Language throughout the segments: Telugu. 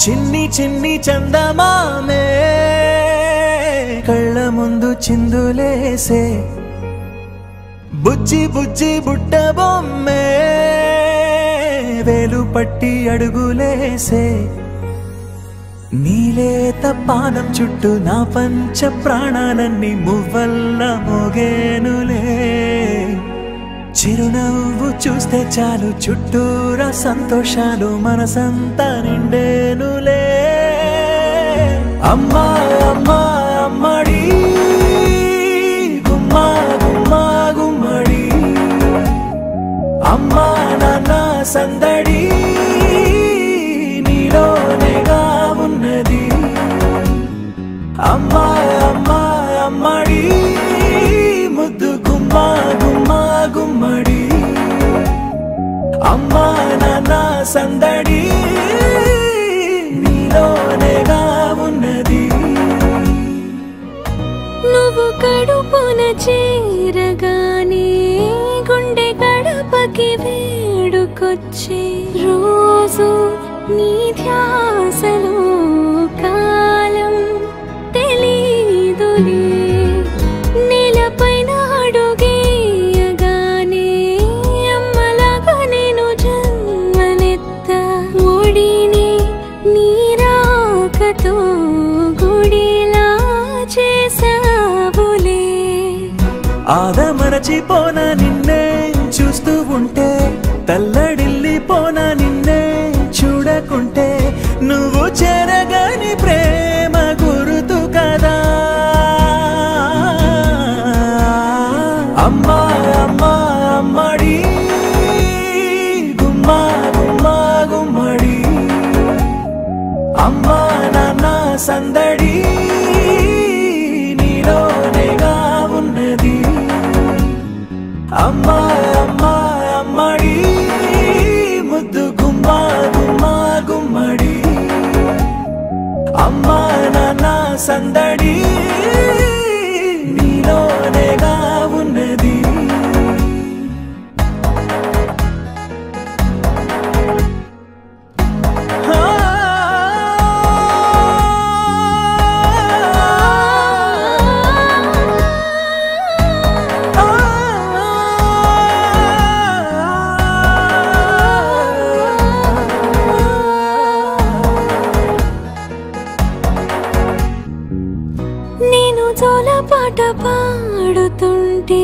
చిన్ని చిన్ని చందమామే కళ్ళ ముందు చిందులేసే బుజ్జి బుజ్జి బుట్ట బొమ్మే వేలు పట్టి అడుగులేసే నీలేత పానం చుట్టూ నా పంచ ప్రాణాలన్నీ మువ్వల్ల మోగేనులే చిరునవ్వు చూస్తే చాలు చుట్టూరా సంతోషాలు మనసంతా నిండేనులే అమ్మా అమ్మా అమ్మడి గుమ్మా గుమ్మా గుమ్మడి అమ్మా నాన్న సందడి నీలోనేగా ఉన్నది అమ్మా అమ్మా అమ్మడి ముద్దు గుమ్మా గుమ్మా గుమ్మడి అమ్మా నాన్న సందడి నీలోనేగా ఉన్నది నువ్వు కడుపున చేరగానే గుండె గడపకి వేడుకొచ్చే రోజు నీ ధ్యాసలో కాలం తెలీదులే నేలపైన అడుగేయగానే అమ్మలాగా నేను జన్మనెత్త ఒడిని నీ రాకతో గుడిలా చేసావులే ఆదమరచిపోనా నిన్నే చూస్తూ ఉంటే తల్లడిల్లిపోనా నిన్నే చూడకుంటే నువ్వు చెరగని ప్రేమ గురుతు కదా అమ్మా అమ్మా అమ్మడి గుమ్మా గుమ్మా గుమ్మడి అమ్మా నాన్న సందడి నీలోనేగా ఉన్నది అమ్మా అమ్మా అమ్మడి ముద్దు గుమ్మా గుమ్మా గుమ్మడి అమ్మా నాన్న సందడి నీలోనేగా ఉన్నది నేను జోలపాట పాడుతుంటే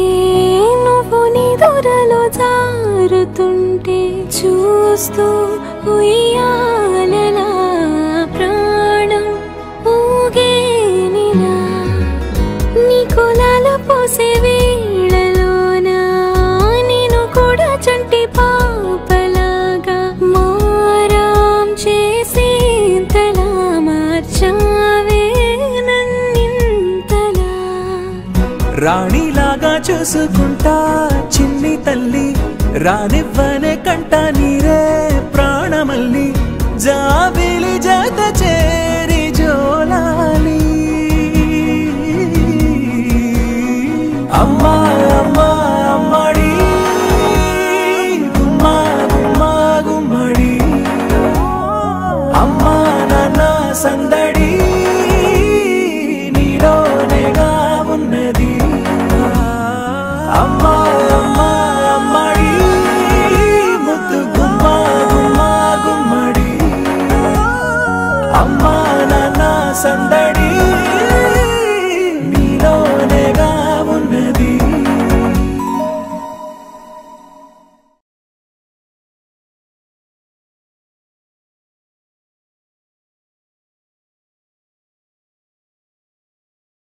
నువ్వు నీ దూరలో జారుతుంటే చూస్తూ ఉయ్యాలలా ప్రాణం ఊగేనిలా నీ కులాల పోసే వేళలోనా నేను కూడా చంటి పాపలాగా మారాం చేసి తలా మార్చావే రాణిలాగా చూసుకుంటా చిన్ని తల్లి రానివ్వనే కంట నీరే ప్రాణమల్లి జాబిలి జత చేరి జోలాలి అమ్మా అమ్మా అమ్మడి గుమ్మా గుమ్మా గుమ్మడి అమ్మా నాన్న సందడి నీలోనేగా ఉన్నది అమ్మా అమ్మా అమ్మడి ముద్దు గుమ్మా గుమ్మా గుమ్మడి అమ్మా నాన్న సందడి